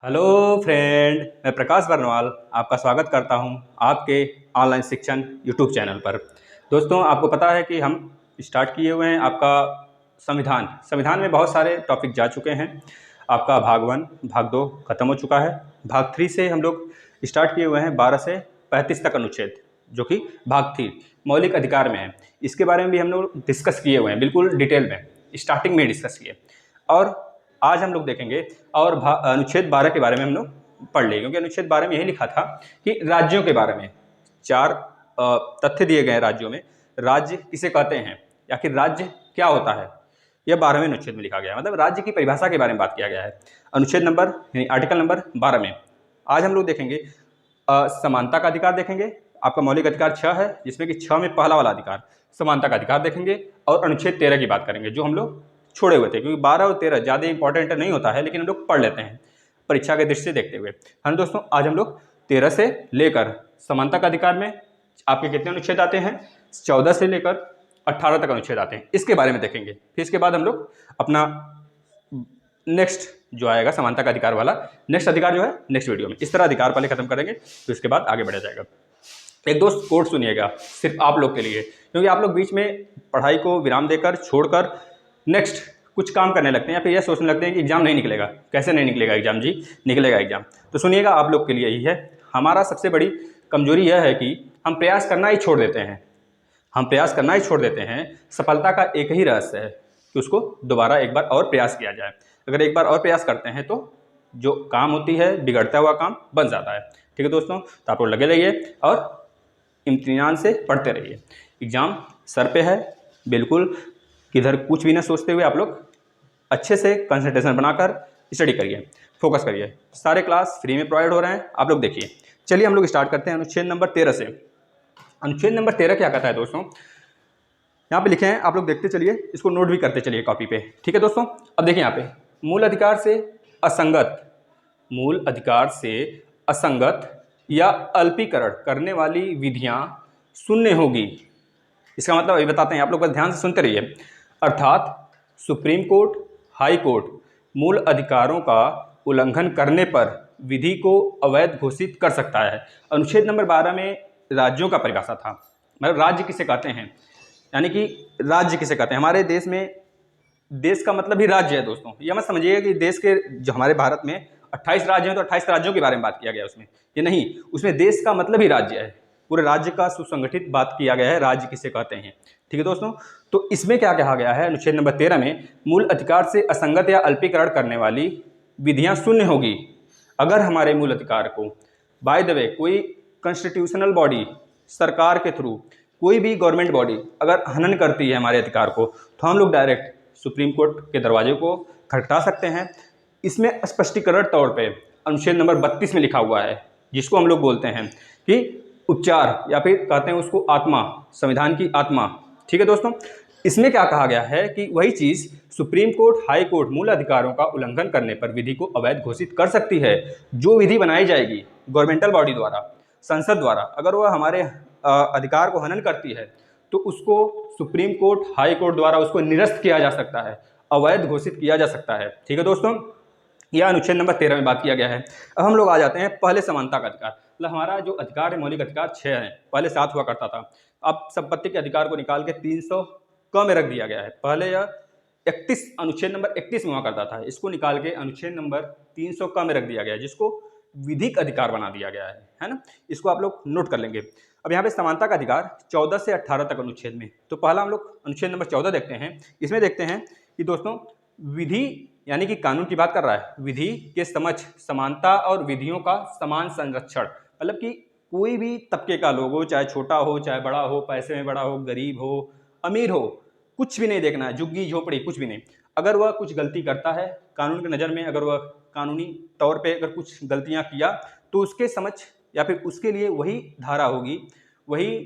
Hello friend, मैं प्रकाश बरनवाल आपका स्वागत करता हूं आपके ऑनलाइन शिक्षण यूट्यूब चैनल पर। दोस्तों, आपको पता है कि हम स्टार्ट किए हुए हैं आपका संविधान में बहुत सारे टॉपिक जा चुके हैं। आपका भाग 1 भाग 2 खत्म हो चुका है। भाग 3 से हम लोग स्टार्ट किए हुए हैं 12 से 35 तक अनुच्छेद, जो कि भाग 3 मौलिक अधिकार में है। इसके बारे में भी हम लोग डिस्कस किए हुए हैं, बिल्कुल डिटेल में स्टार्टिंग में डिस्कस किए। और आज हम लोग देखेंगे और अनुच्छेद 12 के बारे में हम लोग पढ़ लेंगे, क्योंकि अनुच्छेद 12 में यही लिखा था कि राज्यों के बारे में 4 तथ्य दिए गए हैं। राज्यों में राज्य किसे कहते हैं या फिर राज्य क्या होता है, यह 12वें अनुच्छेद में लिखा गया है। मतलब राज्य की परिभाषा के बारे में बात किया गया है अनुच्छेद नंबर यानी आर्टिकल नंबर 12 में। आज हम लोग देखेंगे समानता का अधिकार देखेंगे। आपका मौलिक अधिकार 6 है, जिसमें कि 6 में पहला वाला अधिकार समानता का अधिकार देखेंगे। और अनुच्छेद 13 की बात करेंगे, जो हम लोग छोड़े हुए थे, क्योंकि 12 और 13 ज़्यादा इंपॉर्टेंट नहीं होता है, लेकिन हम लोग पढ़ लेते हैं परीक्षा के दृष्टि से देखते हुए। हाँ दोस्तों, आज हम लोग 13 से लेकर समानता का अधिकार में आपके कितने अनुच्छेद आते हैं, 14 से लेकर 18 तक अनुच्छेद आते हैं, इसके बारे में देखेंगे। फिर इसके बाद हम लोग अपना नेक्स्ट जो आएगा समानता का अधिकार वाला नेक्स्ट अधिकार जो है नेक्स्ट वीडियो में, इस तरह अधिकार पहले खत्म करेंगे, तो इसके बाद आगे बढ़ा जाएगा। एक दोस्त कोट सुनिएगा सिर्फ आप लोग के लिए, क्योंकि आप लोग बीच में पढ़ाई को विराम देकर छोड़कर नेक्स्ट कुछ काम करने लगते हैं या फिर यह सोचने लगते हैं कि एग्जाम नहीं निकलेगा। कैसे नहीं निकलेगा एग्जाम जी, निकलेगा एग्जाम। तो सुनिएगा, आप लोग के लिए यही है। हमारा सबसे बड़ी कमजोरी यह है कि हम प्रयास करना ही छोड़ देते हैं। सफलता का एक ही रहस्य है कि उसको दोबारा एक बार और प्रयास किया जाए। अगर एक बार और प्रयास करते हैं तो जो काम होती है बिगड़ता हुआ काम बन जाता है। ठीक है दोस्तों, तो आप लोग लगे रहिए और इम्तिहान से पढ़ते रहिए। एग्जाम सर पे है, बिल्कुल किधर कुछ भी ना सोचते हुए आप लोग अच्छे से कंसंट्रेशन बनाकर स्टडी करिए, फोकस करिए। सारे क्लास फ्री में प्रोवाइड हो रहे हैं, आप लोग देखिए। चलिए हम लोग स्टार्ट करते हैं अनुच्छेद नंबर 13 से। अनुच्छेद नंबर 13 क्या कहता है दोस्तों, यहाँ पे लिखे हैं, आप लोग देखते चलिए, इसको नोट भी करते चलिए कॉपी पे। ठीक है दोस्तों, अब देखिए यहाँ पे मूल अधिकार से असंगत या अल्पीकरण करने वाली विधियां शून्य होगी। इसका मतलब अभी बताते हैं, आप लोग बस ध्यान से सुनते रहिए। अर्थात सुप्रीम कोर्ट, हाई कोर्ट मूल अधिकारों का उल्लंघन करने पर विधि को अवैध घोषित कर सकता है। अनुच्छेद नंबर 12 में राज्यों का परिभाषा था, मतलब राज्य किसे कहते हैं, यानी कि राज्य किसे कहते हैं। हमारे देश में देश का मतलब ही राज्य है दोस्तों। यह मत समझिएगा कि देश के जो हमारे भारत में 28 राज्य हैं तो 28 राज्यों के बारे में बात किया गया उसमें, ये नहीं। उसमें देश का मतलब ही राज्य है, पूरे राज्य का सुसंगठित बात किया गया है, राज्य किसे कहते हैं। ठीक है दोस्तों, तो इसमें क्या कहा गया है अनुच्छेद नंबर 13 में, मूल अधिकार से असंगत या अल्पीकरण करने वाली विधियां शून्य होगी अगर हमारे मूल अधिकार को बाय द वे कोई कॉन्स्टिट्यूशनल बॉडी, सरकार के थ्रू कोई भी गवर्नमेंट बॉडी अगर हनन करती है हमारे अधिकार को, तो हम लोग डायरेक्ट सुप्रीम कोर्ट के दरवाजे को खटखटा सकते हैं। इसमें स्पष्टीकरण तौर पे अनुच्छेद नंबर 32 में लिखा हुआ है, जिसको हम लोग बोलते हैं कि उपचार, या फिर कहते हैं उसको आत्मा, संविधान की आत्मा। ठीक है दोस्तों, इसमें क्या कहा गया है कि वही चीज़ सुप्रीम कोर्ट, हाई कोर्ट मूल अधिकारों का उल्लंघन करने पर विधि को अवैध घोषित कर सकती है। जो विधि बनाई जाएगी गवर्नमेंटल बॉडी द्वारा, संसद द्वारा, अगर वह हमारे अधिकार को हनन करती है तो उसको सुप्रीम कोर्ट, हाई कोर्ट द्वारा उसको निरस्त किया जा सकता है, अवैध घोषित किया जा सकता है। ठीक है दोस्तों, यह अनुच्छेद नंबर 13 में बात किया गया है। अब हम लोग आ जाते हैं पहले समानता का अधिकार। मतलब हमारा जो अधिकार है, मौलिक अधिकार 6 है, पहले 7 हुआ करता था। अब संपत्ति के अधिकार को निकाल के 300 क में रख दिया गया है। पहले यह 31 अनुच्छेद नंबर 31 में हुआ करता था, इसको निकाल के अनुच्छेद नंबर 300 क में रख दिया गया है, जिसको विधिक अधिकार बना दिया गया है ना। इसको आप लोग नोट कर लेंगे। अब यहाँ पे समानता का अधिकार 14 से 18 तक अनुच्छेद में, तो पहला हम लोग अनुच्छेद नंबर 14 देखते हैं। इसमें देखते हैं कि दोस्तों विधि यानी कि कानून की बात कर रहा है, विधि के समक्ष समानता और विधियों का समान संरक्षण। मतलब कि कोई भी तबके का लोग हो, चाहे छोटा हो चाहे बड़ा हो, पैसे में बड़ा हो, गरीब हो अमीर हो, कुछ भी नहीं देखना है, झुग्गी झोपड़ी कुछ भी नहीं। अगर वह कुछ गलती करता है कानून की नज़र में, अगर वह कानूनी तौर पे अगर कुछ गलतियां किया, तो उसके समक्ष या फिर उसके लिए वही धारा होगी, वही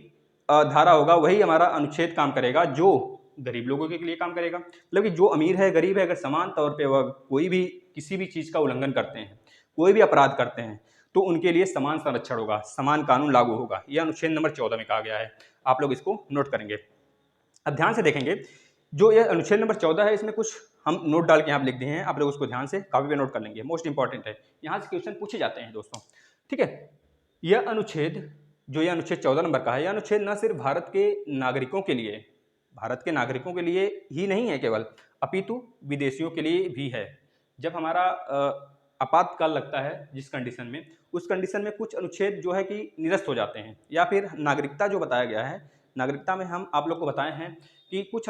धारा होगा, वही हमारा अनुच्छेद काम करेगा जो गरीब लोगों के लिए काम करेगा। मतलब कि जो अमीर है, गरीब है, अगर समान तौर पे वह कोई भी किसी भी चीज़ का उल्लंघन करते हैं, कोई भी अपराध करते हैं, तो उनके लिए समान संरक्षण होगा, समान कानून लागू होगा। यह अनुच्छेद नंबर 14 में कहा गया है, आप लोग इसको नोट करेंगे। अब ध्यान से देखेंगे, जो यह अनुच्छेद नंबर 14 है, इसमें कुछ हम नोट डाल के यहाँ पे लिख दिए हैं, आप लोग उसको ध्यान से कापी पे नोट कर लेंगे, मोस्ट इंपॉर्टेंट है, यहाँ से क्वेश्चन पूछे जाते हैं दोस्तों। ठीक है, यह अनुच्छेद जो यह अनुच्छेद 14 नंबर का है, यह अनुच्छेद न सिर्फ भारत के नागरिकों के लिए, भारत के नागरिकों के लिए ही नहीं है केवल, अपितु विदेशियों के लिए भी है। जब हमारा आपातकाल लगता है जिस कंडीशन में, उस कंडीशन में कुछ अनुच्छेद जो है कि निरस्त हो जाते हैं, या फिर नागरिकता जो बताया गया है, नागरिकता में हम आप लोग को बताए हैं कि कुछ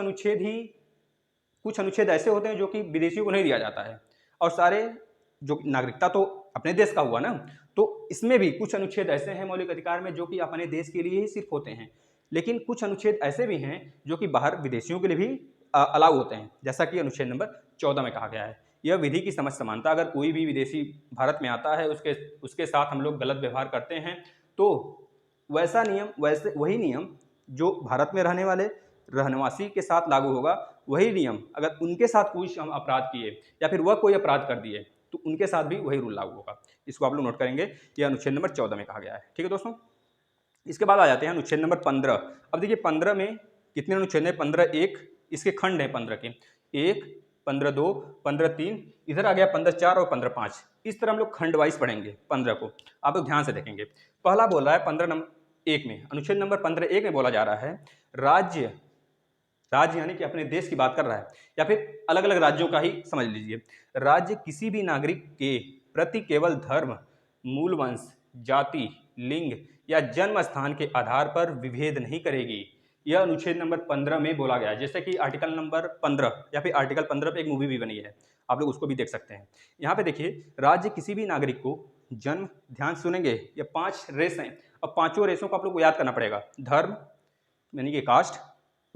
अनुच्छेद ऐसे होते हैं जो कि विदेशियों को नहीं दिया जाता है, और सारे जो नागरिकता तो अपने देश का हुआ ना, तो इसमें भी कुछ अनुच्छेद ऐसे हैं मौलिक अधिकार में जो कि अपने देश के लिए ही सिर्फ होते हैं, लेकिन कुछ अनुच्छेद ऐसे भी हैं जो कि बाहर विदेशियों के लिए भी अलाउ होते हैं, जैसा कि अनुच्छेद नंबर 14 में कहा गया है। यह विधि की समझ समानता, अगर कोई भी विदेशी भारत में आता है, उसके साथ हम लोग गलत व्यवहार करते हैं, तो वही नियम जो भारत में रहने वाले रहनवासी के साथ लागू होगा, वही नियम अगर उनके साथ कोई हम अपराध किए या फिर वह कोई अपराध कर दिए, तो उनके साथ भी वही रूल लागू होगा। इसको आप लोग नोट करेंगे, यह अनुच्छेद नंबर 14 में कहा गया है। ठीक है दोस्तों, इसके बाद आ जाते हैं अनुच्छेद नंबर 15। अब देखिए 15 में कितने अनुच्छेद हैं, 15(1), इसके खंड हैं 15 के, 1, 15(2), 15(3), इधर आ गया 15(4) और 15(5। इस तरह हम लोग खंड वाइज पढ़ेंगे 15 को, आप लोग ध्यान से देखेंगे। पहला बोल रहा है 15(1) में, अनुच्छेद नंबर 15(1) में बोला जा रहा है, राज्य यानी कि अपने देश की बात कर रहा है, या फिर अलग अलग राज्यों का ही समझ लीजिए। राज्य किसी भी नागरिक के प्रति केवल धर्म, मूल वंश, जाति, लिंग या जन्म स्थान के आधार पर विभेद नहीं करेगी। यह अनुच्छेद नंबर 15 में बोला गया है, जैसे कि आर्टिकल नंबर 15 या फिर आर्टिकल 15 पे एक मूवी भी बनी है, आप लोग उसको भी देख सकते हैं। यहाँ पे देखिए, राज्य किसी भी नागरिक को जन्म, ध्यान सुनेंगे, ये 5 रेस हैं, अब 5 रेसों को आप लोग को याद करना पड़ेगा। धर्म यानी कि कास्ट,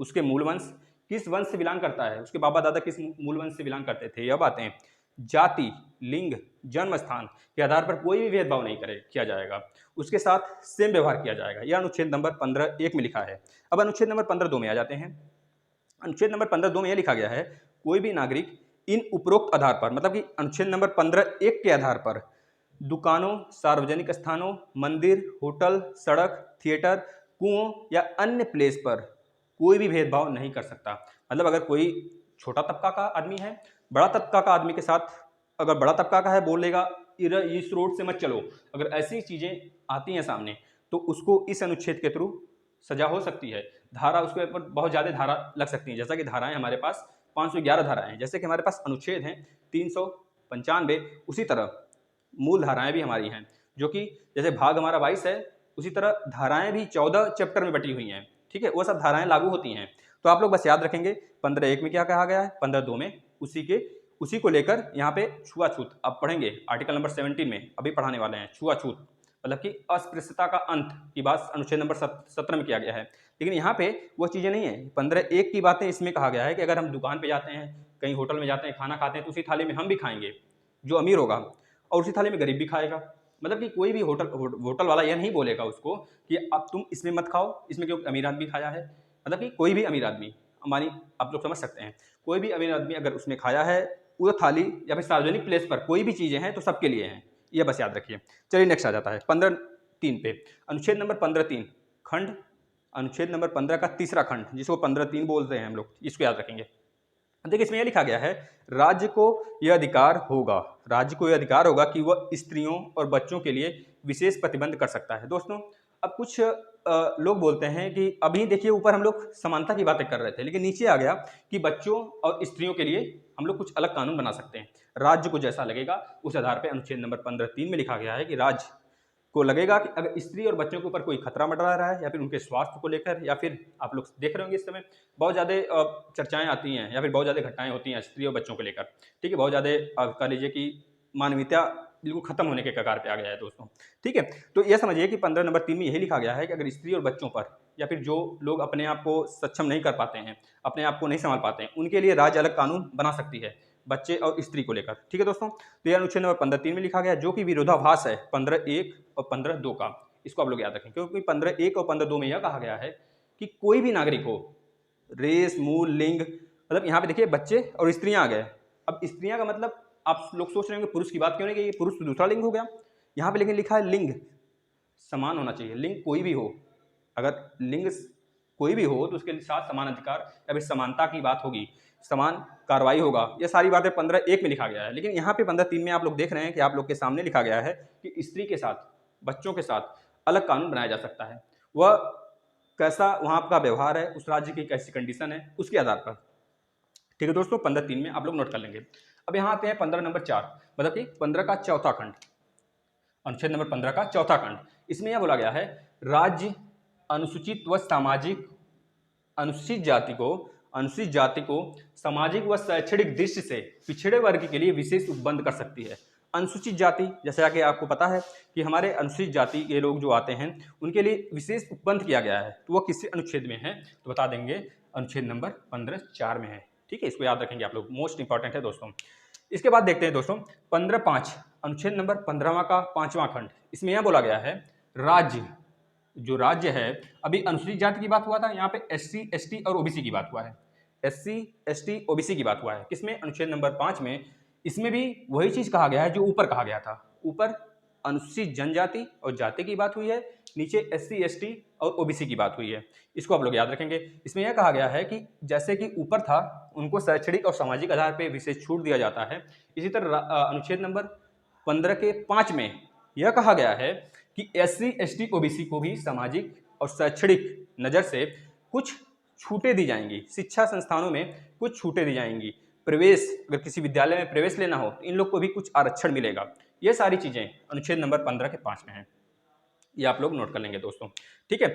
उसके मूल वंश, किस वंश से बिलोंग करता है, उसके बाबा दादा किस मूल वंश से बिलोंग करते थे, यह बातें, जाति, लिंग, जन्म स्थान के आधार पर कोई भी भेदभाव नहीं किया जाएगा, उसके साथ सेम व्यवहार किया जाएगा। यह अनुच्छेद नंबर 15(1) में लिखा है। अब अनुच्छेद नंबर 15(2) में आ जाते हैं। अनुच्छेद नंबर 15(2) में यह लिखा गया है, कोई भी नागरिक इन उपरोक्त आधार पर, मतलब कि अनुच्छेद नंबर 15(1) के आधार पर दुकानों, सार्वजनिक स्थानों, मंदिर, होटल, सड़क, थिएटर, कुओं या अन्य प्लेस पर कोई भी भेदभाव नहीं कर सकता। मतलब अगर कोई छोटा तबका का आदमी है, बड़ा तबका का आदमी के साथ, अगर बड़ा तबका का है, बोलेगा इस रोड से मत चलो, अगर ऐसी चीज़ें आती हैं सामने, तो उसको इस अनुच्छेद के थ्रू सजा हो सकती है। धारा उसके ऊपर बहुत ज़्यादा धारा लग सकती है, जैसा कि धाराएं हमारे पास 511 धाराएं हैं, जैसे कि हमारे पास अनुच्छेद हैं 395, उसी तरह मूल धाराएं भी हमारी हैं, जो कि जैसे भाग हमारा 22 है, उसी तरह धाराएं भी 14 चैप्टर में बटी हुई हैं। ठीक है, वो सब धाराएं लागू होती हैं। तो आप लोग बस याद रखेंगे 15(1) में क्या कहा गया है, 15(2) में उसी को लेकर यहाँ पे छुआछूत अब पढ़ेंगे, आर्टिकल नंबर 17 में अभी पढ़ाने वाले हैं। छुआछूत मतलब कि अस्पृश्यता का अंत की बात अनुच्छेद नंबर 17 में किया गया है, लेकिन यहाँ पे वो चीज़ें नहीं है। 15(1) की बातें इसमें कहा गया है कि अगर हम दुकान पे जाते हैं, कहीं होटल में जाते हैं, खाना खाते हैं, तो उसी थाली में हम भी खाएंगे, जो अमीर होगा, और उसी थाली में गरीब भी खाएगा। मतलब कि कोई भी होटल वाला यह नहीं बोलेगा उसको कि अब तुम इसमें मत खाओ, इसमें क्योंकि अमीर आदमी खाया है। मतलब कि कोई भी अमीर आदमी, मानी आप लोग समझ सकते हैं, कोई भी अमीर आदमी अगर उसमें खाया है, वो थाली या फिर सार्वजनिक प्लेस पर कोई भी चीज़ें हैं तो सबके लिए हैं, ये बस याद रखिए। चलिए नेक्स्ट आ जाता है 15(3) पे, अनुच्छेद नंबर 15(3) खंड, अनुच्छेद नंबर 15 का तीसरा खंड, जिसको 15(3) बोलते हैं हम लोग, इसको याद रखेंगे। देखिए इसमें यह लिखा गया है, राज्य को यह अधिकार होगा कि वह स्त्रियों और बच्चों के लिए विशेष प्रतिबंध कर सकता है। दोस्तों अब कुछ लोग बोलते हैं कि अभी देखिए ऊपर हम लोग समानता की बातें कर रहे थे, लेकिन नीचे आ गया कि बच्चों और स्त्रियों के लिए हम लोग कुछ अलग कानून बना सकते हैं। राज्य को जैसा लगेगा उस आधार पर अनुच्छेद नंबर 15(3) में लिखा गया है कि राज्य को लगेगा कि अगर स्त्री और बच्चों के ऊपर कोई खतरा मंडरा रहा है, या फिर उनके स्वास्थ्य को लेकर, या फिर आप लोग देख रहे होंगे इस समय बहुत ज़्यादा चर्चाएं आती हैं, या फिर बहुत ज़्यादा घटनाएं होती हैं स्त्री और बच्चों को लेकर। ठीक है, बहुत ज़्यादा कह लीजिए कि मानवीयता बिल्कुल खत्म होने के कगार पे आ गया है दोस्तों। ठीक है, तो यह समझिए कि 15 नंबर 3 में यही लिखा गया है कि अगर स्त्री और बच्चों पर, या फिर जो लोग अपने आप को सक्षम नहीं कर पाते हैं, अपने आप को नहीं संभाल पाते हैं, उनके लिए राज्य अलग कानून बना सकती है, बच्चे और स्त्री को लेकर। ठीक है दोस्तों, तो यह अनुच्छेद नंबर 15(3) में लिखा गया, जो कि विरोधाभास है 15(1) और 15(2) का। इसको आप लोग याद रखें, क्योंकि 15(1) और 15(2) में यह कहा गया है कि कोई भी नागरिक हो, रेस, मूल, लिंग, मतलब यहाँ पे देखिए बच्चे और स्त्रियां आ गए। अब स्त्रियां का मतलब आप लोग सोच रहे होंगे पुरुष की बात क्यों नहीं, कि ये पुरुष तो दूसरा लिंग हो गया। यहाँ पे लेकिन लिखा है लिंग समान होना चाहिए, लिंग कोई भी हो, अगर लिंग कोई भी हो तो उसके साथ समान अधिकार या फिर समानता की बात होगी, समान कार्रवाई होगा। ये सारी बातें 15(1) में लिखा गया है, लेकिन यहाँ पे 15(3) में आप लोग देख रहे हैं कि आप लोग के सामने लिखा गया है कि स्त्री के साथ, बच्चों के साथ अलग कानून बनाया जा सकता है। वह कैसा वहाँ का व्यवहार है, उस राज्य की कैसी कंडीशन है, उसके आधार पर। ठीक है दोस्तों, 15(3) में आप लोग नोट कर लेंगे। अब यहाँ आते हैं 15 नंबर 4, मतलब कि 15 का चौथा खंड, अनुच्छेद नंबर 15 का चौथा खंड। इसमें यह बोला गया है, राज्य अनुसूचित व सामाजिक अनुसूचित जाति को सामाजिक व शैक्षणिक दृष्टि से पिछड़े वर्ग के लिए विशेष उपबंध कर सकती है। अनुसूचित जाति, जैसा कि आपको पता है कि हमारे अनुसूचित जाति के लोग जो आते हैं उनके लिए विशेष उपबंध किया गया है, तो वह किस अनुच्छेद में है, तो बता देंगे अनुच्छेद नंबर 15(4) में है। ठीक है, इसको याद रखेंगे आप लोग, मोस्ट इंपॉर्टेंट है दोस्तों। इसके बाद देखते हैं दोस्तों 15(5), अनुच्छेद नंबर 15वां का 5वां खंड। इसमें यह बोला गया है, राज्य, जो राज्य है, अभी अनुसूचित जाति की बात हुआ था, यहाँ पे SC ST और OBC की बात हुआ है। SC ST OBC की बात हुआ है किसमें, अनुच्छेद नंबर 5 में। इसमें भी वही चीज कहा गया है जो ऊपर कहा गया था। ऊपर अनुसूचित जनजाति और जाति की बात हुई है, नीचे SC ST और OBC की बात हुई है। इसको आप लोग याद रखेंगे। इसमें यह कहा गया है कि जैसे कि ऊपर था उनको शैक्षणिक और सामाजिक आधार पर विशेष छूट दिया जाता है, इसी तरह अनुच्छेद नंबर 15 के 5 में यह कहा गया है कि SC ST OBC को भी सामाजिक और शैक्षणिक नज़र से कुछ छूटें दी जाएंगी, शिक्षा संस्थानों में कुछ छूटें दी जाएंगी, प्रवेश, अगर किसी विद्यालय में प्रवेश लेना हो तो इन लोग को भी कुछ आरक्षण मिलेगा। ये सारी चीज़ें अनुच्छेद नंबर 15 के 5 में हैं, ये आप लोग नोट कर लेंगे दोस्तों। ठीक है,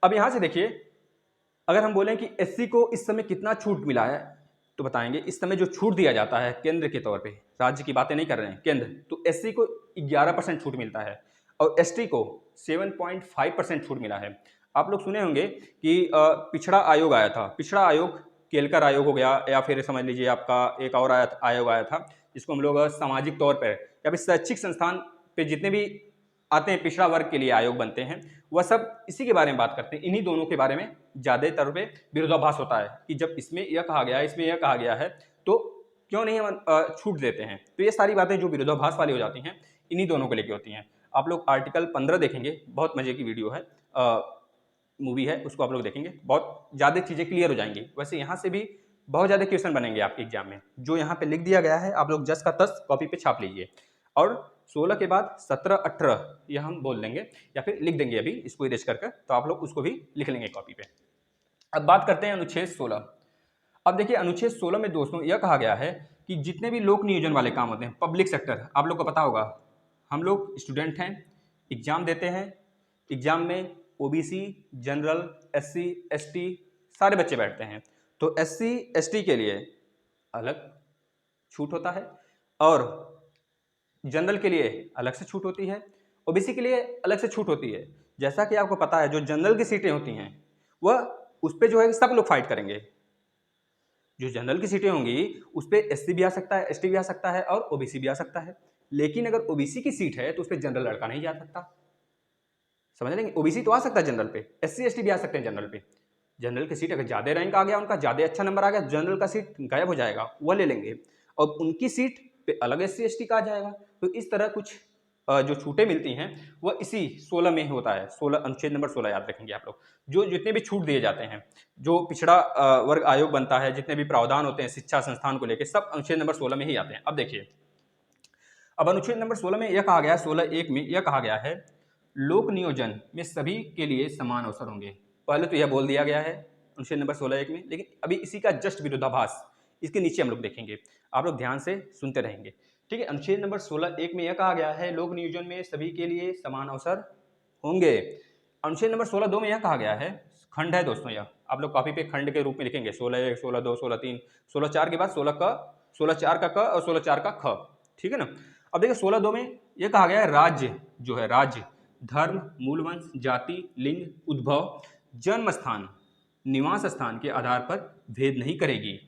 अब यहाँ से देखिए, अगर हम बोलें कि SC को इस समय कितना छूट मिला है, तो बताएंगे इस समय जो छूट दिया जाता है केंद्र के तौर पे, राज्य की बातें नहीं कर रहे हैं, केंद्र, तो SC को 11% छूट मिलता है और ST को 7.5% छूट मिला है। आप लोग सुने होंगे कि पिछड़ा आयोग आया था, पिछड़ा आयोग केलकर आयोग हो गया, या फिर समझ लीजिए आपका एक और आयोग आया था, जिसको हम लोग सामाजिक तौर पर या फिर शैक्षिक संस्थान पे जितने भी आते हैं पिछड़ा वर्ग के लिए आयोग बनते हैं, वह सब इसी के बारे में बात करते हैं। इन्हीं दोनों के बारे में ज़्यादातर पे विरोधाभास होता है कि जब इसमें यह कहा गया है, इसमें यह कहा गया है, तो क्यों नहीं हम छूट देते हैं। तो ये सारी बातें जो विरोधाभास वाली हो जाती हैं, इन्हीं दोनों को लेकर होती हैं। आप लोग आर्टिकल 15 देखेंगे, बहुत मजे की वीडियो है, मूवी है, उसको आप लोग देखेंगे, बहुत ज़्यादा चीज़ें क्लियर हो जाएंगी। वैसे यहाँ से भी बहुत ज़्यादा क्वेश्चन बनेंगे आपके एग्जाम में, जो यहाँ पे लिख दिया गया है आप लोग 10 का 10 कॉपी पे छाप लीजिए, और 16 के बाद 17 18 यह हम बोल देंगे या फिर लिख देंगे अभी इसको इरेज करके, तो आप लोग उसको भी लिख लेंगे कॉपी पे। अब बात करते हैं अनुच्छेद 16। अब देखिए अनुच्छेद 16 में दोस्तों यह कहा गया है कि जितने भी लोक नियोजन वाले काम होते हैं, पब्लिक सेक्टर, आप लोग को पता होगा, हम लोग स्टूडेंट हैं, एग्जाम देते हैं, एग्जाम में OBC, जनरल, SC ST सारे बच्चे बैठते हैं, तो SC ST के लिए अलग छूट होता है और जनरल के लिए अलग से छूट होती है, OBC के लिए अलग से छूट होती है। जैसा कि आपको पता है जो जनरल की सीटें होती हैं वह उस पर जो है सब लोग फाइट करेंगे। जो जनरल की सीटें होंगी उस पर SC भी आ सकता है, ST भी आ सकता है और OBC भी आ सकता है, लेकिन अगर OBC की सीट है तो उस पर जनरल लड़का नहीं जा सकता। समझ लेंगे, OBC तो आ सकता है जनरल पे, SC ST भी आ सकते हैं जनरल पे। जनरल की सीट अगर ज़्यादा रैंक आ गया, उनका ज़्यादा अच्छा नंबर आ गया, जनरल का सीट गायब हो जाएगा, वह ले लेंगे और उनकी सीट पे अलग SC ST का आ जाएगा। तो इस तरह कुछ जो छूटें मिलती हैं वह इसी 16 में होता है। 16 अनुच्छेद नंबर 16 याद रखेंगे आप लोग। जो जितने भी छूट दिए जाते हैं, जो पिछड़ा वर्ग आयोग बनता है, जितने भी प्रावधान होते हैं शिक्षा संस्थान को लेकर, सब अनुच्छेद नंबर 16 में ही आते हैं। अब देखिए, अब अनुच्छेद नंबर 16 में यह कहा गया है, 16(1) में यह कहा गया है, लोक नियोजन में सभी के लिए समान अवसर होंगे। पहले तो यह बोल दिया गया है अनुच्छेद नंबर 16(1) में, लेकिन अभी इसी का जस्ट विरोधाभास इसके नीचे हम लोग देखेंगे, आप लोग ध्यान से सुनते रहेंगे। ठीक है, अनुच्छेद नंबर 16(1) में यह कहा गया है, लोक नियोजन में सभी के लिए समान अवसर होंगे। अनुच्छेद नंबर 16(2) में यह कहा गया है, खंड है दोस्तों, यह आप लोग कॉपी पे खंड के रूप में लिखेंगे, 16(1), 16(2), 16(3), 16(4) के बाद 16(4) का क और 16(4) का ख। ठीक है ना। अब देखिए 16(2) में यह कहा गया है, राज्य जो है, राज्य धर्म, मूलवंश, जाति, लिंग, उद्भव, जन्म स्थान, निवास स्थान के आधार पर भेद नहीं करेगी।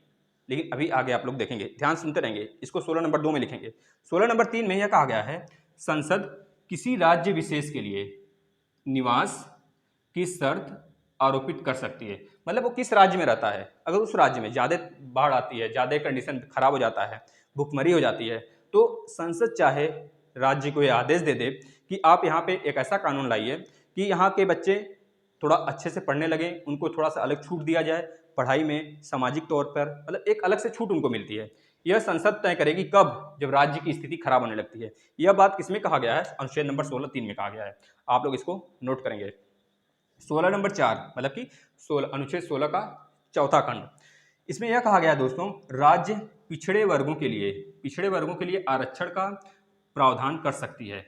लेकिन अभी आगे आप लोग देखेंगे, ध्यान सुनते रहेंगे, इसको 16 नंबर 2 में लिखेंगे। 16 नंबर 3 में यह कहा गया है, संसद किसी राज्य विशेष के लिए निवास की शर्त आरोपित कर सकती है। मतलब वो किस राज्य में रहता है, अगर उस राज्य में ज़्यादा बाढ़ आती है, ज़्यादा कंडीशन खराब हो जाता है, भुखमरी हो जाती है, तो संसद चाहे राज्य को यह आदेश दे दे कि आप यहाँ पे एक ऐसा कानून लाइए कि यहाँ के बच्चे थोड़ा अच्छे से पढ़ने लगें, उनको थोड़ा सा अलग छूट दिया जाए, पढ़ाई में, सामाजिक तौर पर, मतलब एक अलग से छूट उनको मिलती है। यह संसद तय करेगी कब, जब राज्य की स्थिति खराब होने लगती है। यह बात किसमें कहा गया है, अनुच्छेद नंबर 16(3) में कहा गया है। आप लोग इसको नोट करेंगे। 16 नंबर 4 मतलब कि 16 अनुच्छेद 16 का चौथा खंड, इसमें यह कहा गया है दोस्तों, राज्य पिछड़े वर्गों के लिए आरक्षण का प्रावधान कर सकती है।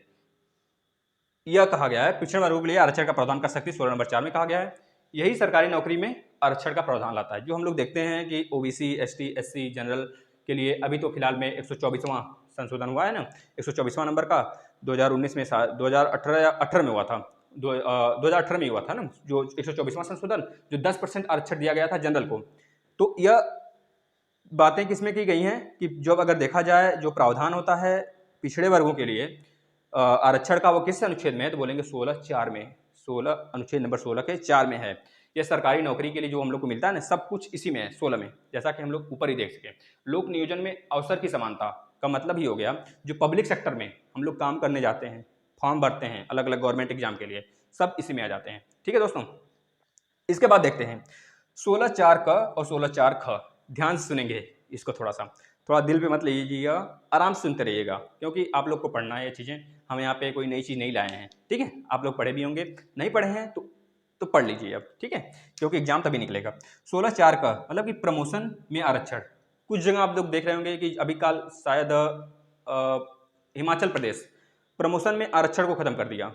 यह कहा गया है पिछड़े वर्गों के लिए आरक्षण का प्रावधान कर सकती है, 16 नंबर 4 में कहा गया है। यही सरकारी नौकरी में आरक्षण का प्रावधान लाता है। जो हम लोग देखते हैं कि ओबीसी, एसटी, एससी, जनरल के लिए अभी तो फिलहाल में 124वां संशोधन हुआ है ना, 124वां नंबर का 2019 में 2018 या 18 में हुआ था, 2018 में हुआ था ना, जो 124वां संशोधन, जो 10% आरक्षण दिया गया था जनरल को। तो यह बातें किसमें की गई हैं कि जब अगर देखा जाए जो प्रावधान होता है पिछड़े वर्गों के लिए आरक्षण का, वो किस अनुच्छेद में है, तो बोलेंगे 16(4) में, 16 अनुच्छेद नंबर 16 के 4 में है। यह सरकारी नौकरी के लिए जो हम लोग को मिलता है ना, सब कुछ इसी में है, 16 में, जैसा कि हम लोग ऊपर ही देख सके। लोक नियोजन में अवसर की समानता का मतलब ही हो गया, जो पब्लिक सेक्टर में हम लोग काम करने जाते हैं, फॉर्म भरते हैं अलग अलग गवर्नमेंट एग्जाम के लिए, सब इसी में आ जाते हैं। ठीक है दोस्तों, इसके बाद देखते हैं 16(4) क और 16(4) ख। ध्यान से सुनेंगे इसको, थोड़ा दिल पे मत लीजिएगा, आराम से सुनते रहिएगा, क्योंकि आप लोग को पढ़ना है ये चीज़ें, हम यहाँ पे कोई नई चीज़ नहीं लाए हैं। ठीक है, आप लोग पढ़े भी होंगे, नहीं पढ़े हैं तो पढ़ लीजिए अब, ठीक है, क्योंकि एग्जाम तभी निकलेगा। 16(4) का मतलब कि प्रमोशन में आरक्षण। कुछ जगह आप लोग देख रहे होंगे कि अभी काल शायद हिमाचल प्रदेश प्रमोशन में आरक्षण को खत्म कर दिया।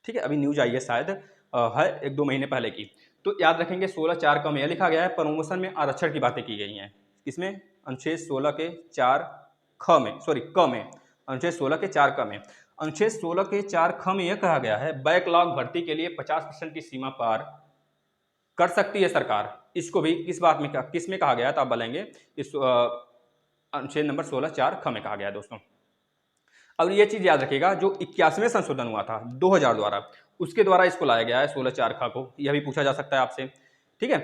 ठीक है, अभी न्यूज आई है शायद, है 1-2 महीने पहले की। तो याद रखेंगे 16(4) का में यह लिखा गया है, प्रमोशन में आरक्षण की बातें की गई हैं। किसमें, अनुच्छेद 16 के 4 ख में, सॉरी क में, अनुच्छेद 16 के 4 क में। अनुच्छेद 16 के 4 ख में यह कहा गया है, बैकलॉग भर्ती के लिए 50% की सीमा पार कर सकती है सरकार। इसको भी इस बात में किस में कहा गया तो आप बोलेंगे इस अनुच्छेद नंबर 16(4) ख में कहा गया है दोस्तों। अब ये चीज याद रखिएगा, जो 81वें संशोधन हुआ था 2000 द्वारा, उसके द्वारा इसको लाया गया है 16(4) ख को। यह भी पूछा जा सकता है आपसे। ठीक है,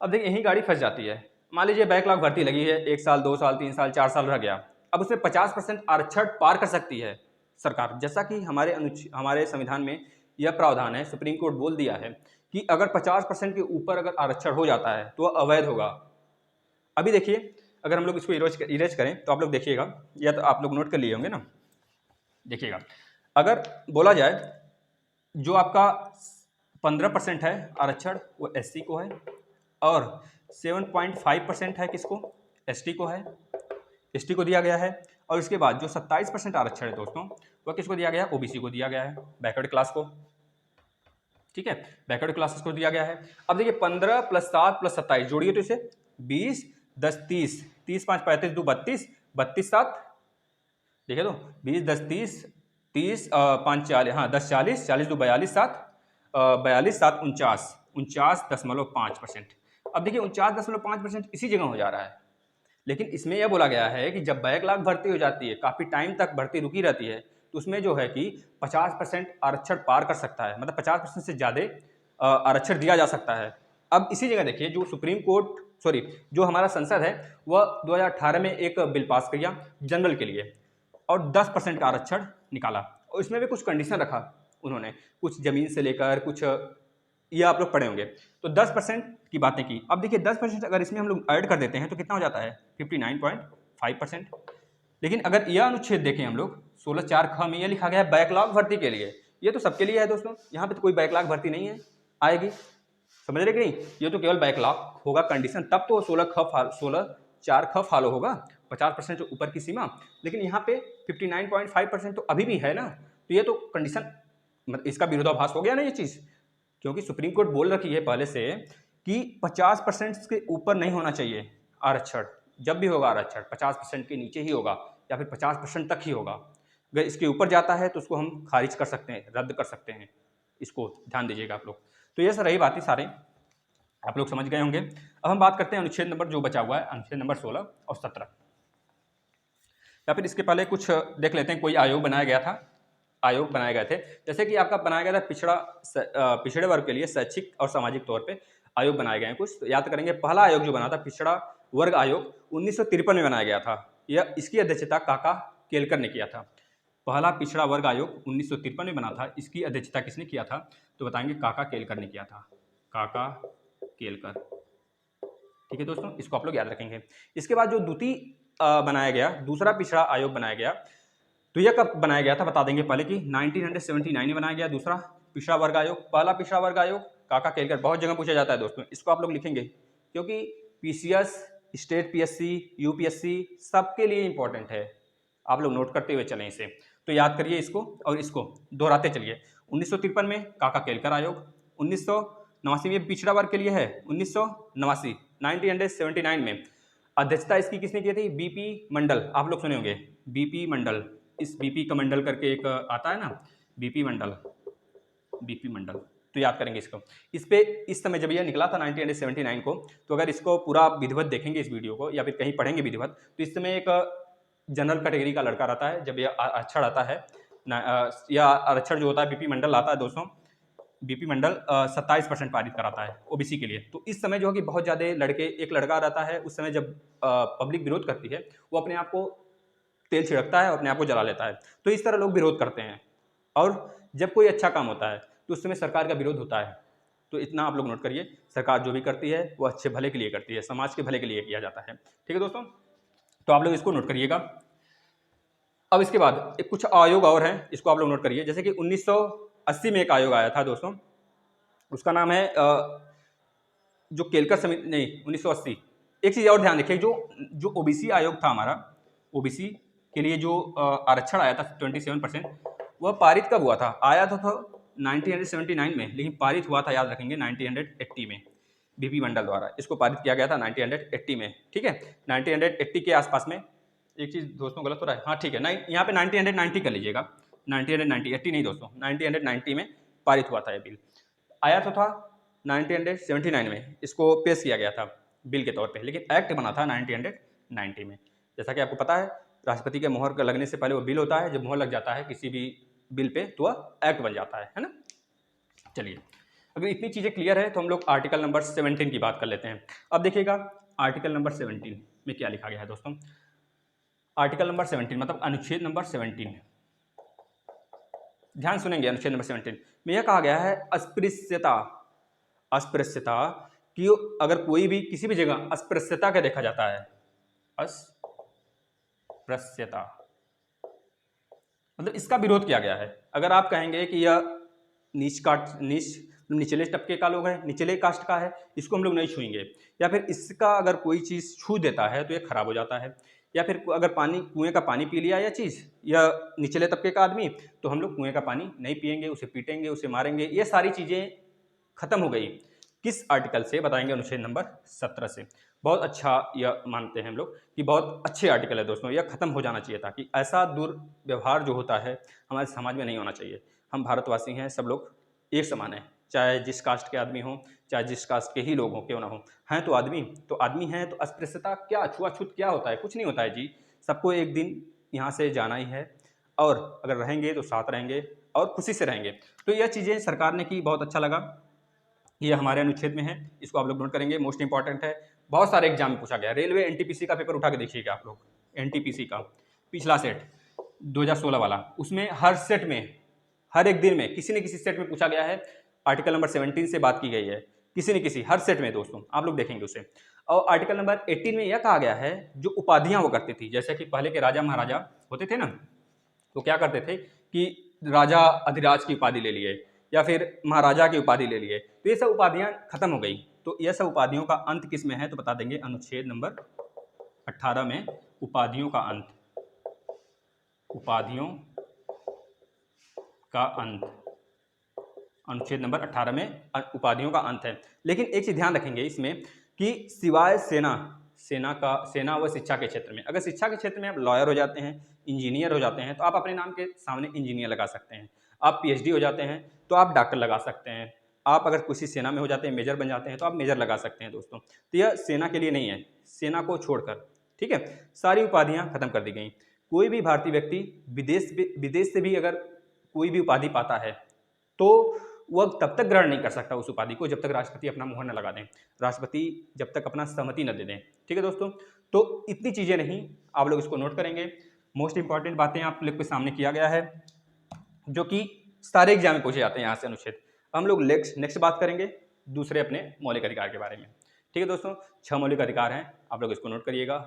अब देखिए यही गाड़ी फंस जाती है। मान लीजिए बैकलॉग भर्ती लगी है, 1 साल, 2 साल, 3 साल, 4 साल रह गया, अब उसमें 50% आरक्षण पार कर सकती है सरकार। जैसा कि हमारे संविधान में यह प्रावधान है, सुप्रीम कोर्ट बोल दिया है कि अगर 50% के ऊपर अगर आरक्षण हो जाता है तो वह अवैध होगा। अभी देखिए, अगर हम लोग इसको इरेज करें तो आप लोग देखिएगा, या तो आप लोग नोट कर लिए होंगे ना, देखिएगा, अगर बोला जाए जो आपका 15% है आरक्षण वो एससी को है, और 7.5% है किसको, एसटी को है, एसटी को दिया गया है। और इसके बाद जो 27% आरक्षण है दोस्तों, वह किसको दिया गया है, ओबीसी को दिया गया है, बैकवर्ड क्लास को। ठीक है, बैकवर्ड क्लासेस को दिया गया है। अब देखिए 15 + 7 + 27 जोड़िए तो इसे 20, 10, 30, 30, 5, 35, 2, 32, 32, 7, देखिए तो 20, 10, 30, 30, 5, 40, हाँ 10, 40, 40, 2, 42, 7, 42, 7, 49, 49.5%। अब देखिए 49.5% इसी जगह हो जा रहा है। लेकिन इसमें यह बोला गया है कि जब बैकलॉग भर्ती हो जाती है, काफ़ी टाइम तक भर्ती रुकी रहती है, तो उसमें जो है कि 50% आरक्षण पार कर सकता है, मतलब 50% से ज़्यादा आरक्षण दिया जा सकता है। अब इसी जगह देखिए, जो सुप्रीम कोर्ट, सॉरी, जो हमारा संसद है, वह 2018 में एक बिल पास किया जनरल के लिए, और 10% का आरक्षण निकाला, और इसमें भी कुछ कंडीशन रखा उन्होंने, कुछ ज़मीन से लेकर कुछ, ये आप लोग पढ़े होंगे। तो 10% की बातें की। अब देखिए 10% अगर इसमें हम लोग ऐड कर देते हैं तो कितना हो जाता है, 59.5%। लेकिन अगर यह अनुच्छेद देखें हम लोग, 16(4) ख में यह लिखा गया है बैकलॉग भर्ती के लिए, ये तो सबके लिए है दोस्तों, यहाँ पे तो कोई बैकलॉग भर्ती नहीं है आएगी, समझ रहे कि नहीं, ये तो केवल बैकलॉग होगा कंडीशन, तब तो 16(4) ख फॉलो होगा, 50% जो ऊपर की सीमा। लेकिन यहाँ पे 59.5% तो अभी भी है ना, तो ये तो कंडीशन, मतलब इसका विरोधाभास हो गया ना ये चीज़, क्योंकि सुप्रीम कोर्ट बोल रखी है पहले से कि 50% के ऊपर नहीं होना चाहिए आरक्षण। जब भी होगा आरक्षण 50% के नीचे ही होगा, या फिर 50% तक ही होगा। अगर इसके ऊपर जाता है तो उसको हम खारिज कर सकते हैं, रद्द कर सकते हैं। इसको ध्यान दीजिएगा आप लोग। तो ये रही बातें, सारे आप लोग समझ गए होंगे। अब हम बात करते हैं अनुच्छेद नंबर जो बचा हुआ है, अनुच्छेद नंबर 16 और 17, या फिर इसके पहले कुछ देख लेते हैं। कोई आयोग बनाया गया था, आयोग बनाए गए थे, जैसे कि आपका बनाया गया था पिछड़े वर्ग के लिए शैक्षिक और सामाजिक तौर पे आयोग बनाए गए हैं कुछ, तो याद करेंगे। पहला आयोग जो बना था पिछड़ा वर्ग आयोग 1953 में बनाया गया था, यह इसकी अध्यक्षता काका केलकर ने किया था। पहला पिछड़ा वर्ग आयोग 1953 में बना था, इसकी अध्यक्षता किसने किया था, तो बताएंगे काका केलकर ने किया था, काका केलकर। ठीक है दोस्तों, इसको आप लोग याद रखेंगे। इसके बाद जो द्वितीय बनाया गया, दूसरा पिछड़ा आयोग बनाया गया, तो यह कब बनाया गया था बता देंगे पहले कि 1979 में बनाया गया दूसरा पिछड़ा वर्ग आयोग। पहला पिछड़ा वर्ग आयोग काका केलकर, बहुत जगह पूछा जाता है दोस्तों, इसको आप लोग लिखेंगे क्योंकि पीसीएस, स्टेट पीएससी, यूपीएससी सबके लिए इंपॉर्टेंट है, आप लोग नोट करते हुए चलें इसे। तो याद करिए इसको और इसको दोहराते चलिए। 1953 में काका केलकर आयोग, 1989 में पिछड़ा वर्ग के लिए है, 1989 1979 में अध्यक्षता इसकी किसने की थी? बीपी मंडल, आप लोग सुने होंगे बीपी मंडल, इस बीपी कमंडल करके एक आता है ना, बीपी मंडल, बीपी मंडल, तो याद करेंगे इसको। इस पे इस समय जब यह निकला था 1979 को, तो अगर इसको पूरा विधिवत देखेंगे इस वीडियो को या फिर कहीं पढ़ेंगे विधिवत, तो इस समय एक जनरल कैटेगरी का लड़का रहता है, जब यह आरक्षण आता है या आरक्षण जो होता है बीपी मंडल आता है दोस्तों, बीपी मंडल 27% पारित कराता है ओबीसी के लिए। तो इस समय जो है कि बहुत ज़्यादा लड़के, एक लड़का रहता है उस समय जब पब्लिक विरोध करती है, वो अपने आप को तेल छिड़कता है और अपने आप को जला लेता है। तो इस तरह लोग विरोध करते हैं, और जब कोई अच्छा काम होता है तो उस समय सरकार का विरोध होता है। तो इतना आप लोग नोट करिए, सरकार जो भी करती है वो अच्छे भले के लिए करती है, समाज के भले के लिए किया जाता है। ठीक है दोस्तों, तो आप लोग इसको नोट करिएगा। अब इसके बाद एक कुछ आयोग और हैं, इसको आप लोग नोट करिए। जैसे कि 1980 में एक आयोग आया था दोस्तों, उसका नाम है जो केलकर समिति, नहीं 1980। एक चीज़ और ध्यान रखिए, जो ओबीसी आयोग था हमारा, ओबीसी के लिए जो आरक्षण आया था 27%, वह पारित कब हुआ था? आया था 1979 में, लेकिन पारित हुआ था, याद रखेंगे, 1980 में बीपी मंडल द्वारा इसको पारित किया गया था 1980 में। ठीक है, 1980 के आसपास में। एक चीज़ दोस्तों गलत हो रहा है, हाँ ठीक है, नहीं यहाँ पे 1990 कर लीजिएगा, 1990, 80 नहीं दोस्तों, 1990 में पारित हुआ था ये बिल। आया तो था 1979 में, इसको पेश किया गया था बिल के तौर पे, लेकिन एक्ट बना था 1990 में। जैसा कि आपको पता है, राष्ट्रपति के मोहर लगने से पहले वो बिल होता है, जब मोहर लग जाता है किसी भी बिल पे तो वह एक्ट बन जाता है ना। चलिए, अगर इतनी चीज़ें क्लियर है तो हम लोग आर्टिकल नंबर 17 की बात कर लेते हैं। अब देखिएगा आर्टिकल नंबर 17 में क्या लिखा गया है दोस्तों। आर्टिकल नंबर 17 मतलब अनुच्छेद नंबर 17, ध्यान सुनेंगे। अनुच्छेद नंबर 17 में यह कहा गया है अस्पृश्यता, अस्पृश्यता कि अगर कोई भी किसी भी जगह अस्पृश्यता का देखा जाता है, अस्पृश्यता मतलब इसका विरोध किया गया है। अगर आप कहेंगे कि यह निचले तबके का लोग है, निचले कास्ट का है, इसको हम लोग नहीं छुएंगे, या फिर इसका अगर कोई चीज़ छू देता है तो ये खराब हो जाता है, या फिर अगर पानी, कुएं का पानी पी लिया या चीज़, या निचले तबके का आदमी, तो हम लोग कुएं का पानी नहीं पिएंगे, उसे पीटेंगे, उसे मारेंगे। ये सारी चीज़ें खत्म हो गई। किस आर्टिकल से बताएंगे? अनुच्छेद नंबर 17 से। बहुत अच्छा यह मानते हैं हम लोग कि बहुत अच्छे आर्टिकल है दोस्तों, यह खत्म हो जाना चाहिए था कि ऐसा दुर्व्यवहार जो होता है हमारे समाज में नहीं होना चाहिए। हम भारतवासी हैं, सब लोग एक समान हैं, चाहे जिस कास्ट के आदमी हों, चाहे जिस कास्ट के ही लोग हों, क्यों ना हो, हैं तो आदमी हैं। तो अस्पृश्यता क्या, छुआछूत क्या होता है? कुछ नहीं होता है जी। सबको एक दिन यहाँ से जाना ही है, और अगर रहेंगे तो साथ रहेंगे और खुशी से रहेंगे। तो यह चीज़ें सरकार ने की, बहुत अच्छा लगा। ये हमारे अनुच्छेद में है, इसको आप लोग नोट करेंगे, मोस्ट इंपॉर्टेंट है। बहुत सारे एग्जाम में पूछा गया। रेलवे एनटीपीसी का पेपर उठा के देखिएगा आप लोग, एनटीपीसी का पिछला सेट 2016 वाला, उसमें हर सेट में, हर एक दिन में किसी न किसी सेट में पूछा गया है। आर्टिकल नंबर 17 से बात की गई है, किसी न किसी हर सेट में दोस्तों, आप लोग देखेंगे उसे। और आर्टिकल नंबर 18 में यह कहा गया है, जो उपाधियां वो करती थी, जैसे कि पहले के राजा महाराजा होते थे ना, तो क्या करते थे कि राजा अधिराज की उपाधि ले लिए या फिर महाराजा की उपाधि ले लिए, तो ये सब उपाधियां खत्म हो गई। तो यह सब उपाधियों का अंत किस में है? तो बता देंगे अनुच्छेद नंबर 18 में उपाधियों का अंत, उपाधियों का अंत, अनुच्छेद नंबर 18 में उपाधियों का अंत है। लेकिन एक चीज ध्यान रखेंगे इसमें कि सिवाय सेना व शिक्षा के क्षेत्र में, अगर शिक्षा के क्षेत्र में आप लॉयर हो जाते हैं, इंजीनियर हो जाते हैं, तो आप अपने नाम के सामने इंजीनियर लगा सकते हैं। आप पीएचडी हो जाते हैं तो आप डॉक्टर लगा सकते हैं। आप अगर किसी सेना में हो जाते हैं, मेजर बन जाते हैं, तो आप मेजर लगा सकते हैं दोस्तों। तो यह सेना के लिए नहीं है, सेना को छोड़कर, ठीक है, सारी उपाधियां खत्म कर दी गई। कोई भी भारतीय व्यक्ति विदेश से भी अगर कोई भी उपाधि पाता है तो वह तब तक ग्रहण नहीं कर सकता उस उपाधि को जब तक राष्ट्रपति अपना मुहर न लगा दें, राष्ट्रपति जब तक अपना सहमति न दे दें। ठीक है दोस्तों, तो इतनी चीज़ें नहीं, आप लोग इसको नोट करेंगे। मोस्ट इंपॉर्टेंट बातें आप लोग के सामने किया गया है, जो कि सारे एग्जाम में पूछे जाते हैं यहाँ से अनुच्छेद। हम लोग नेक्स्ट बात करेंगे दूसरे अपने मौलिक अधिकार के बारे में। ठीक है दोस्तों, 6 मौलिक अधिकार हैं, आप लोग इसको नोट करिएगा।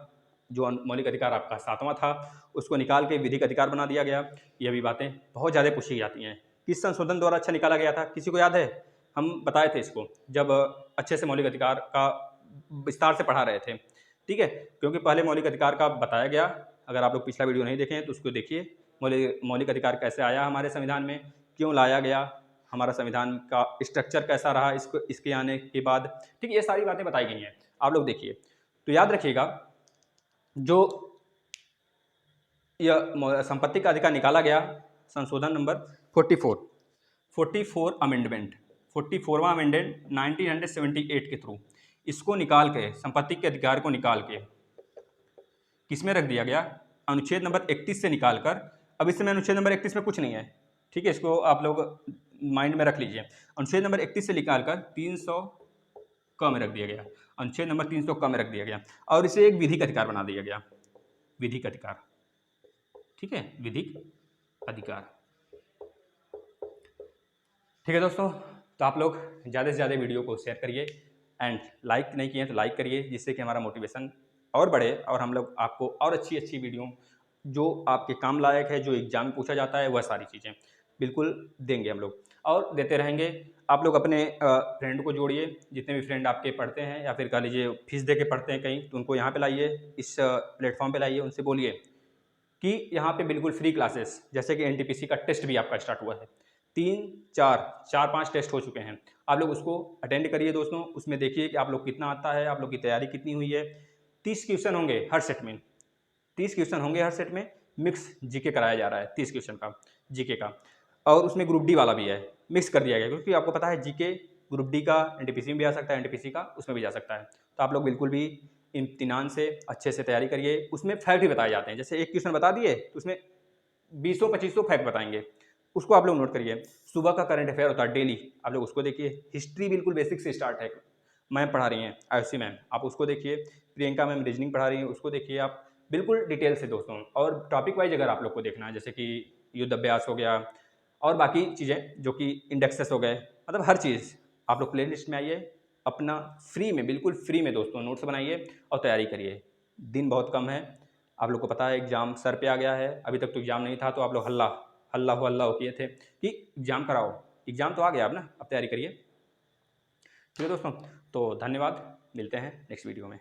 जो मौलिक अधिकार आपका 7वां था उसको निकाल के विधिक अधिकार बना दिया गया। ये भी बातें बहुत ज़्यादा पूछी जाती हैं। किस संशोधन द्वारा अच्छा निकाला गया था, किसी को याद है? हम बताए थे इसको जब अच्छे से मौलिक अधिकार का विस्तार से पढ़ा रहे थे, ठीक है। क्योंकि पहले मौलिक अधिकार का बताया गया, अगर आप लोग पिछला वीडियो नहीं देखे हैं तो उसको देखिए। मौलिक अधिकार कैसे आया हमारे संविधान में, क्यों लाया गया, हमारा संविधान का स्ट्रक्चर कैसा रहा इसके आने के बाद, ठीक है। ये सारी बातें बताई गई हैं, आप लोग देखिए। तो याद रखिएगा, जो यह संपत्ति का अधिकार निकाला गया, संशोधन नंबर 44 अमेंडमेंट, 44वां अमेंडमेंट 1978 के थ्रू इसको निकाल के, संपत्ति के अधिकार को निकाल के किसमें रख दिया गया, अनुच्छेद नंबर 31 से निकालकर। अब इस समय अनुच्छेद नंबर 31 में कुछ नहीं है, ठीक है, इसको आप लोग माइंड में रख लीजिए। अनुच्छेद नंबर 31 से निकालकर 300 क में रख दिया गया, अनुच्छेद नंबर 300 क में रख दिया गया, और इसे एक विधिक अधिकार बना दिया गया, विधिक अधिकार, ठीक है, विधिक अधिकार। ठीक है दोस्तों, तो आप लोग ज़्यादा से ज़्यादा वीडियो को शेयर करिए एंड लाइक नहीं किए तो लाइक करिए, जिससे कि हमारा मोटिवेशन और बढ़े और हम लोग आपको और अच्छी अच्छी वीडियो जो आपके काम लायक है, जो एग्जाम में पूछा जाता है, वह सारी चीज़ें बिल्कुल देंगे हम लोग और देते रहेंगे। आप लोग अपने फ्रेंड को जोड़िए, जितने भी फ्रेंड आपके पढ़ते हैं या फिर कह लीजिए फीस दे के पढ़ते हैं कहीं, तो उनको यहाँ पे लाइए, इस प्लेटफॉर्म पे लाइए, उनसे बोलिए कि यहाँ पे बिल्कुल फ्री क्लासेस, जैसे कि एनटीपीसी का टेस्ट भी आपका स्टार्ट हुआ है, 4-5 टेस्ट हो चुके हैं, आप लोग उसको अटेंड करिए दोस्तों। उसमें देखिए कि आप लोग कितना आता है, आप लोग की तैयारी कितनी हुई है। 30 क्वेश्चन होंगे हर सेट में, 30 क्वेश्चन होंगे हर सेट में। मिक्स जीके कराया जा रहा है 30 क्वेश्चन का जीके का, और उसमें ग्रुप डी वाला भी है, मिक्स कर दिया गया, क्योंकि आपको पता है जीके ग्रुप डी का एनटीपीसी में भी आ सकता है, एनटीपीसी का उसमें भी जा सकता है। तो आप लोग बिल्कुल भी इम्तिनान से अच्छे से तैयारी करिए। उसमें फैक्ट भी बताए जाते हैं, जैसे एक क्वेश्चन बता दिए तो उसमें 20-25 फैक्ट बताएंगे, उसको आप लोग नोट करिए। सुबह का करंट अफेयर होता है डेली, आप लोग उसको देखिए। हिस्ट्री बिल्कुल बेसिक से स्टार्ट है, मैम पढ़ा रही हैं आयुषी मैम, आप उसको देखिए। प्रियंका मैम रीजनिंग पढ़ा रही हैं, उसको देखिए आप बिल्कुल डिटेल से दोस्तों। और टॉपिक वाइज अगर आप लोग को देखना है, जैसे कि युद्ध अभ्यास हो गया और बाकी चीज़ें जो कि इंडेक्सेस हो गए, मतलब हर चीज़ आप लोग प्ले लिस्ट में आइए, अपना फ्री में, बिल्कुल फ्री में दोस्तों नोट्स बनाइए और तैयारी करिए। दिन बहुत कम है, आप लोग को पता है एग्ज़ाम सर पे आ गया है, अभी तक तो एग्ज़ाम नहीं था, तो आप लोग हल्ला हो किए थे कि एग्ज़ाम कराओ, एग्ज़ाम तो आ गया अब ना, अब तैयारी करिए। ठीक है दोस्तों, तो धन्यवाद, मिलते हैं नेक्स्ट वीडियो में।